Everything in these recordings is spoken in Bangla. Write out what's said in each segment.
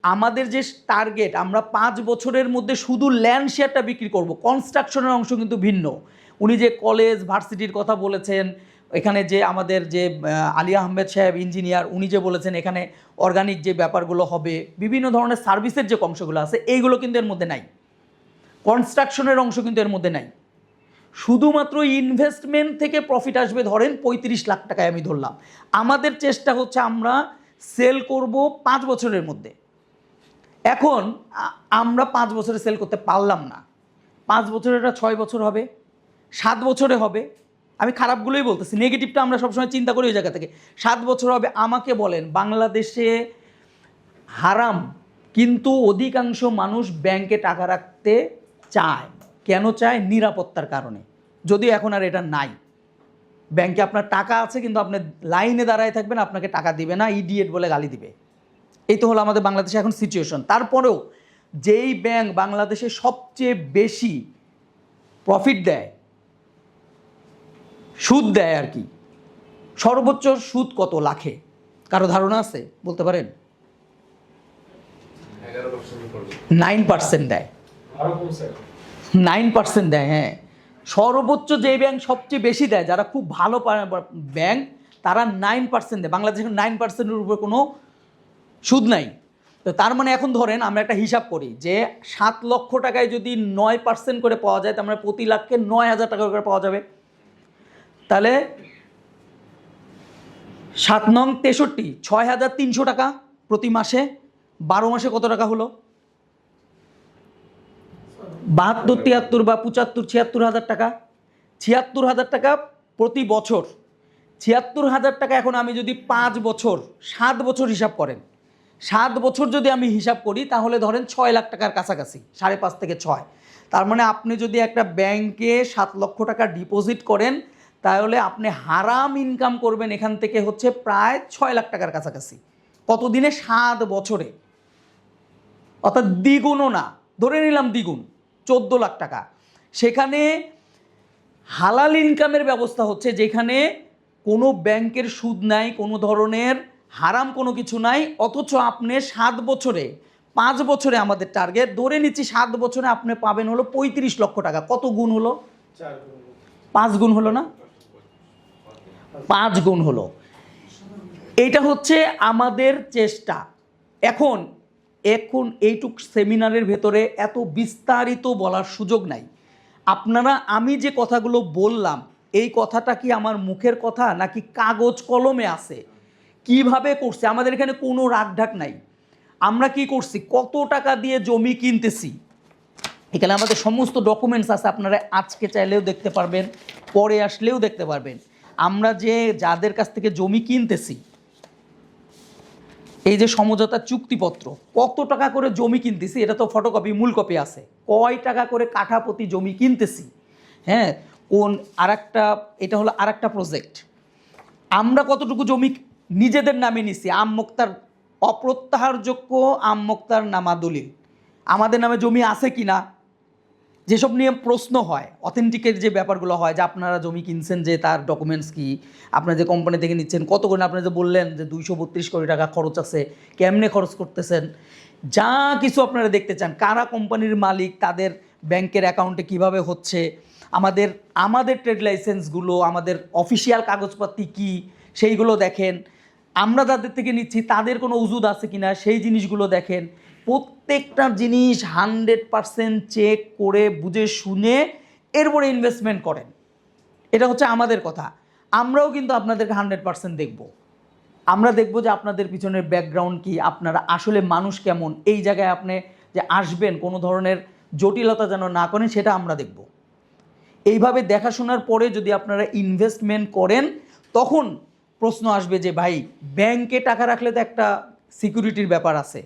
আমাদের যে টার্গেট, আমরা 5 বছরের মধ্যে শুধু ল্যান্ড শেয়ারটা বিক্রি করব, কনস্ট্রাকশনের অংশ কিন্তু ভিন্ন। উনি যে কলেজ ভার্সিটির কথা বলেছেন, এখানে যে আমাদের যে আলী আহমেদ সাহেব ইঞ্জিনিয়ার, উনি যে বলেছেন এখানে অর্গানিক যে ব্যাপারগুলো হবে, বিভিন্ন ধরনের সার্ভিসের যে অংশগুলো আছে, এইগুলো কিন্তু এর মধ্যে নাই। কনস্ট্রাকশনের অংশ কিন্তু এর মধ্যে নাই। শুধুমাত্র ইনভেস্টমেন্ট থেকে প্রফিট আসবে ধরেন 35 লাখ টাকায় আমি ধরলাম। আমাদের চেষ্টা হচ্ছে আমরা সেল করব 5 বছরের মধ্যে। এখন আমরা 5 বছরে সেল করতে পারলাম না, 5 বছরেরটা 6 বছর হবে, 7 বছরে হবে। আমি খারাপগুলোই বলতেছি, নেগেটিভটা আমরা সবসময় চিন্তা করি ওই জায়গা থেকে। 7 বছর হবে। আমাকে বলেন, বাংলাদেশে হারাম কিন্তু অধিকাংশ মানুষ ব্যাংকে টাকা রাখতে চায়। কেন চায়? নিরাপত্তার কারণে। যদিও এখন আর এটা নাই। ব্যাংকে আপনার টাকা আছে কিন্তু আপনি লাইনে দাঁড়ায় থাকবেন, আপনাকে টাকা দিবে না, ইডিয়েট বলে গালি দিবে। এই তো হলো আমাদের বাংলাদেশে এখন সিচুয়েশন। তারপরেও যেই ব্যাংক বাংলাদেশে সবচেয়ে বেশি প্রফিট দেয়, সুদ দেয় আর কি, সর্বোচ্চ সুদ কত লাখে কারো ধারণা আছে? বলতে পারেন? 9% দেয়। 9% দেয়, হ্যাঁ। সর্বোচ্চ যে ব্যাংক সবচেয়ে বেশি দেয়, যারা খুব ভালো ব্যাংক, তারা 9% দেয়। বাংলাদেশে 9%-এর উপরে কোনো সুদ নাই। তো তার মানে এখন ধরেন আমরা একটা হিসাব করি যে 7 লক্ষ টাকায় যদি 9% করে পাওয়া যায়, তার মানে প্রতি লাখকে 9,000 টাকা করে পাওয়া যাবে। তাহলে 7 নং 63, 6,300 টাকা প্রতি মাসে। 12 মাসে কত টাকা হলো? 72, 73 বা 75, 76,000 টাকা। 76,000 টাকা প্রতি বছর। 76,000 টাকা এখন আমি যদি 5 বছর, 7 বছর হিসাব করেন, 7 বছর যদি আমি হিসাব করি, তাহলে ধরেন 6 লাখ টাকার কাছাকাছি, 5.5 থেকে 6। তার মানে আপনি যদি একটা ব্যাংকে 7 লক্ষ টাকা ডিপোজিট করেন, তাহলে আপনি হারাম ইনকাম করবেন এখান থেকে হচ্ছে প্রায় 6 লাখ টাকার কাছাকাছি। কত দিনে? 7 বছরে। অর্থাৎ দ্বিগুণও না, ধরে নিলাম দ্বিগুণ, 14 লাখ টাকা। সেখানে হালাল ইনকামের ব্যবস্থা হচ্ছে, যেখানে কোনো ব্যাংকের সুদ নাই, কোনো ধরনের হারাম কোনো কিছু নাই, অথচ আপনি 7 বছরে, 5 বছরে আমাদের টার্গেট ধরে নিচ্ছি, 7 বছরে আপনি পাবেন হলো 35 লক্ষ টাকা। কত গুণ হলো? 5 গুণ হলো না? 5 গুণ হলো। এইটা হচ্ছে আমাদের চেষ্টা। এখন এইটুক সেমিনারের ভেতরে এত বিস্তারিত বলার সুযোগ নাই। আপনারা, আমি যে কথাগুলো বললাম, এই কথাটা কি আমার মুখের কথা নাকি কাগজ কলমে আছে? কিভাবে করছে? আমাদের এখানে কোনো রাগঢাক নাই। আমরা কি করছি? কত টাকা দিয়ে জমি কিনতেছি, এখানে আমাদের সমস্ত ডকুমেন্টস আছে। আপনারা আজকে চাইলেও দেখতে পারবেন, পরে আসলেও দেখতে পারবেন। আমরা যে যাদের কাছ থেকে জমি কিনতেছি, এই যে সমঝোতা চুক্তিপত্র, কত টাকা করে জমি কিনতেছি, এটা তো ফটোকপি, মূল কপি আছে। কয় টাকা করে কাঠা প্রতি জমি কিনতেছি, হ্যাঁ। কোন আরেকটা, এটা হলো আরেকটা প্রজেক্ট। আমরা কতটুকু জমি নিজেদের নামে নিছি, আম মোক্তার অপ্রত্যাহারযোগ্য আম মোক্তার নামা দলিল, আমাদের নামে জমি আছে কি না, যেসব নিয়ে প্রশ্ন হয়, অথেন্টিকের যে ব্যাপারগুলো হয়, যে আপনারা জমি কিনছেন, যে তার ডকুমেন্টস কি, আপনারা যে কোম্পানি থেকে নিচ্ছেন কত করে, আপনারা যে বললেন যে 232 কোটি টাকা খরচ আছে, কেমনে খরচ করতেছেন, যা কিছু আপনারা দেখতে চান, কারা কোম্পানির মালিক, তাদের ব্যাংকের অ্যাকাউন্টে কিভাবে হচ্ছে, আমাদের ট্রেড লাইসেন্সগুলো, আমাদের অফিসিয়াল কাগজপত্র কি, সেইগুলো দেখেন। আমরা যাদের থেকে নিচ্ছি তাদের কোনো উজুদ আছে কিনা, সেই জিনিসগুলো দেখেন। প্রত্যেকটা জিনিস 100% চেক করে বুঝে শুনে এরপরে ইনভেস্টমেন্ট করেন। এটা হচ্ছে আমাদের কথা। আমরাও কিন্তু আপনাদেরকে 100% দেখব। আমরা দেখব যে আপনাদের পিছনের ব্যাকগ্রাউন্ড কি, আপনারা আসলে মানুষ কেমন, এই জায়গায় আপনি যে আসবেন কোনো ধরনের জটিলতা যেন না করেন, সেটা আমরা দেখব। এইভাবে দেখাশোনার পরে যদি আপনারা ইনভেস্টমেন্ট করেন, তখন প্রশ্ন আসবে যে ভাই, ব্যাংকে টাকা রাখলে তো একটা সিকিউরিটির ব্যাপার আছে।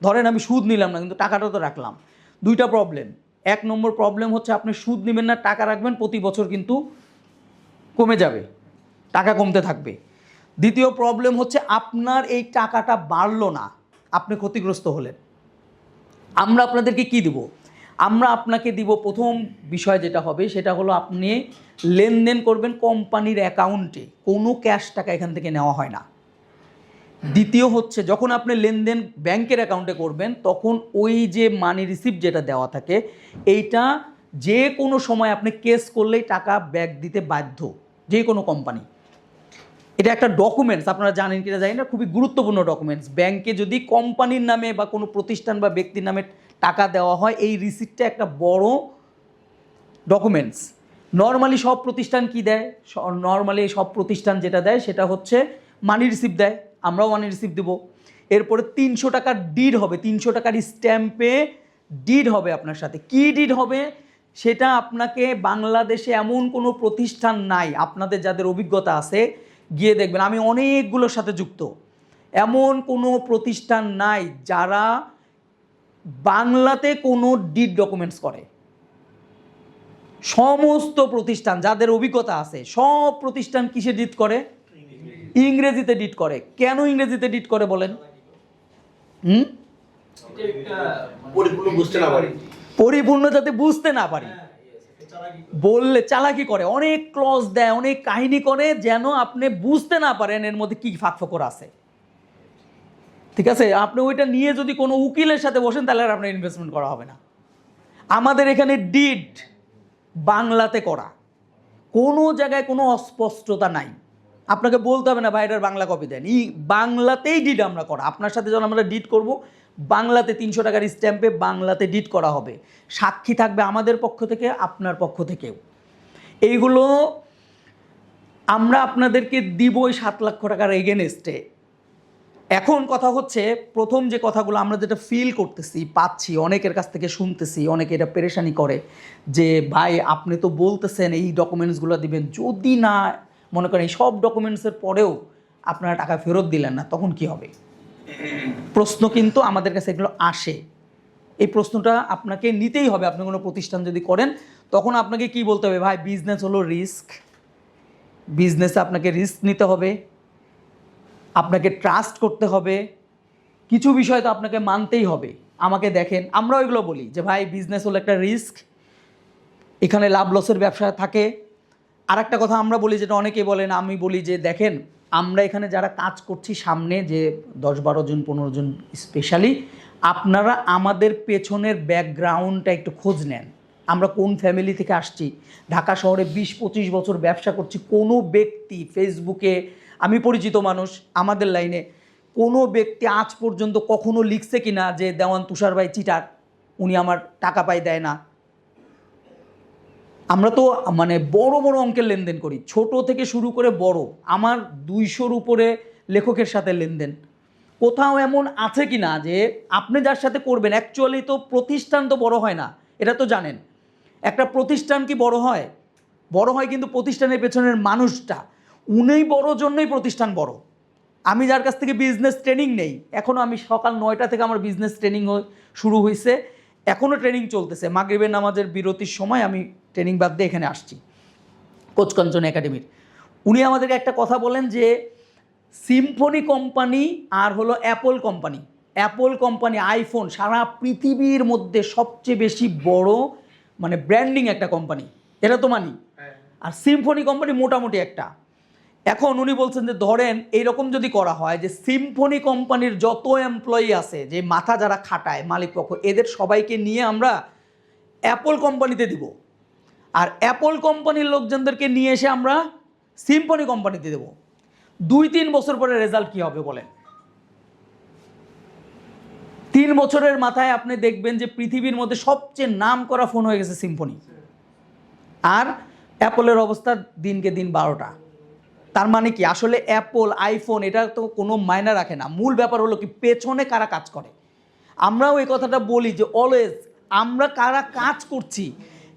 ধরেন আমি সুদ নিলাম না, কিন্তু টাকাটা তো রাখলাম। 2টা প্রবলেম। 1 নম্বর প্রবলেম হচ্ছে আপনি সুদ নেবেন না, টাকা রাখবেন, প্রতি বছর কিন্তু কমে যাবে, টাকা কমতে থাকবে। দ্বিতীয় প্রবলেম হচ্ছে আপনার এই টাকাটা বাড়লো না, আপনি ক্ষতিগ্রস্ত হলেন। আমরা আপনাদেরকে কি দিব? আমরা আপনাকে দিব, প্রথম বিষয় যেটা হবে সেটা হলো আপনি লেনদেন করবেন কোম্পানির অ্যাকাউন্টে, কোনো ক্যাশ টাকা এখান থেকে নেওয়া হয় না। দ্বিতীয় হচ্ছে যখন আপনি লেনদেন ব্যাংকের অ্যাকাউন্টে করবেন তখন ওই যে মানি রিসিপ্ট যেটা দেওয়া থাকে এইটা যে কোনো সময় আপনি কেস করলেই টাকা ব্যাক দিতে বাধ্য, যে কোনো কোম্পানি। এটা একটা ডকুমেন্টস, আপনারা জানেন কিনা জানি না, খুবই গুরুত্বপূর্ণ ডকুমেন্টস। ব্যাংকে যদি কোম্পানির নামে বা কোনো প্রতিষ্ঠান বা ব্যক্তির নামে টাকা দেওয়া হয় এই রিসিপ্টটা একটা বড় ডকুমেন্টস। নর্মালি সব প্রতিষ্ঠান কি দেয়? নর্মালি সব প্রতিষ্ঠান যেটা দেয় সেটা হচ্ছে মানি রিসিপ্ট দেয়, আমরাও মানি রিসিপ্ট দেবো। এরপরে 300 টাকার ডিড হবে, 300 টাকার স্ট্যাম্পে ডিড হবে আপনার সাথে। কি ডিড হবে সেটা আপনাকে বাংলাদেশে এমন কোনো প্রতিষ্ঠান নাই, আপনাদের যাদের অভিজ্ঞতা আছে গিয়ে দেখবেন, আমি অনেকগুলোর সাথে যুক্ত, এমন কোনো প্রতিষ্ঠান নাই যারা বাংলাতে কোনো ডিড ডকুমেন্টস করে। সমস্ত প্রতিষ্ঠান যাদের অভিজ্ঞতা আছে সব প্রতিষ্ঠান কিসে ডিড করে? ইংরেজিতে ডিড করে। কেন ইংরেজিতে ডিড করে বলেন? পরিপূর্ণ যাতে বুঝতে না পারি, বললে চালাকি করে, অনেক ক্লজ দেয়, অনেক কাহিনী করে যেন আপনি বুঝতে না পারেন এর মধ্যে কি ফাঁকফোকর আছে। ঠিক আছে, আপনি ওইটা নিয়ে যদি কোনো উকিলের সাথে বসেন তাহলে আর আপনার ইনভেস্টমেন্ট করা হবে না। আমাদের এখানে ডিড বাংলাতে করা, কোনো জায়গায় কোনো অস্পষ্টতা নাই, আপনাকে বলতে হবে না ভাই এটার বাংলা কপি দেন, বাংলাতেই ডিড আমরা করা। আপনার সাথে যখন আমরা ডিড করব বাংলাতে 300 টাকার স্ট্যাম্পে বাংলাতে ডিড করা হবে, সাক্ষী থাকবে আমাদের পক্ষ থেকে আপনার পক্ষ থেকেও। এইগুলো আমরা আপনাদেরকে দিব ওই 7 লক্ষ টাকার এগেনস্টে। এখন কথা হচ্ছে প্রথম যে কথাগুলো আমরা যেটা ফিল করতেছি, পাচ্ছি, অনেকের কাছ থেকে শুনতেছি, অনেকে এটা পেরেশানি করে যে ভাই আপনি তো বলতেছেন এই ডকুমেন্টসগুলো দিবেন, যদি না মনে করেন এই সব ডকুমেন্টসের পরেও আপনারা টাকা ফেরত দিলেন না তখন কি হবে? প্রশ্ন কিন্তু আমাদের কাছে এগুলো আসে। এই প্রশ্নটা আপনাকে নিতেই হবে। আপনি কোনো প্রতিষ্ঠান যদি করেন তখন আপনাকে কি বলতে হবে? ভাই বিজনেস হলো রিস্ক, বিজনেসে আপনাকে রিস্ক নিতে হবে, আপনাকে ট্রাস্ট করতে হবে, কিছু বিষয় তো আপনাকে মানতেই হবে। আমাকে দেখেন, আমরা ওইগুলো বলি যে ভাই বিজনেস হলো একটা রিস্ক, এখানে লাভ লসের ব্যবসা থাকে। আর একটা কথা আমরা বলি যেটা অনেকে বলেন, আমি বলি যে দেখেন আমরা এখানে যারা কাজ করছি সামনে যে 10-12 জন 15 জন স্পেশালি, আপনারা আমাদের পেছনের ব্যাকগ্রাউন্ডটা একটু খোঁজ নেন। আমরা কোন ফ্যামিলি থেকে আসছি, ঢাকা শহরে 20-25 বছর ব্যবসা করছি। কোনো ব্যক্তি ফেসবুকে, আমি পরিচিত মানুষ আমাদের লাইনে, কোনো ব্যক্তি আজ পর্যন্ত কখনো লিখছে কি না যে দেওয়ান তুষার ভাই চিটার, উনি আমার টাকা পাই দেয় না। আমরা তো মানে বড় বড় অঙ্কের লেনদেন করি, ছোট থেকে শুরু করে বড়। আমার 200-র উপরে লেখকের সাথে লেনদেন। কোথাও এমন আছে কি না যে আপনি যার সাথে করবেন, অ্যাকচুয়ালি তো প্রতিষ্ঠান তো বড় হয় না, এটা তো জানেন। একটা প্রতিষ্ঠান কি বড় হয়? বড় হয় কিন্তু প্রতিষ্ঠানের পেছনের মানুষটা, উনিই বড় জন্যই প্রতিষ্ঠান বড়। আমি যার কাছ থেকে বিজনেস ট্রেনিং নেই, এখনও আমি সকাল 9টা থেকে আমার বিজনেস ট্রেনিং শুরু হয়েছে, এখনও ট্রেনিং চলতেছে। মাগরিবের নামাজের বিরতির সময় আমি ট্রেনিং বাদ দিয়ে এখানে আসছি কোচকাঞ্চন একাডেমির। উনি আমাদেরকে একটা কথা বলেন যে সিম্ফনি কোম্পানি আর হলো Apple company, Apple company iPhone সারা পৃথিবীর মধ্যে সবচেয়ে বেশি বড় মানে ব্র্যান্ডিং একটা কোম্পানি, এটা তো মানি। আর সিম্ফনি কোম্পানি মোটামুটি একটা। এখন উনি বলছেন যে ধরেন এইরকম যদি করা হয় যে সিম্ফনি কোম্পানির যত এমপ্লয়ি আছে, যে মাথা যারা খাটায় মালিক পক্ষ, এদের সবাইকে নিয়ে আমরা অ্যাপল কোম্পানিতে দিব, আর অ্যাপল কোম্পানির লোকজনদেরকে নিয়ে এসে আমরা সিম্ফনি কোম্পানিতে দেব। 2-3 বছর পরে রেজাল্ট কি হবে বলেন? 3 বছরের মাথায় আপনি দেখবেন যে পৃথিবীর মধ্যে সবচেয়ে নাম করা ফোন হয়ে গেছে সিম্ফনি, আর অ্যাপলের অবস্থা দিনকে দিন 12টা। তার মানে কি আসলে অ্যাপল আইফোন এটা তো কোনো মায়না রাখে না, মূল ব্যাপার হলো কি পেছনে কারা কাজ করে। আমরাও এই কথাটা বলি যে অলওয়েজ আমরা কারা কাজ করছি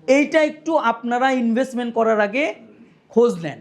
এইটা একটু আপনারা ইনভেস্টমেন্ট করার আগে খোঁজ নেন।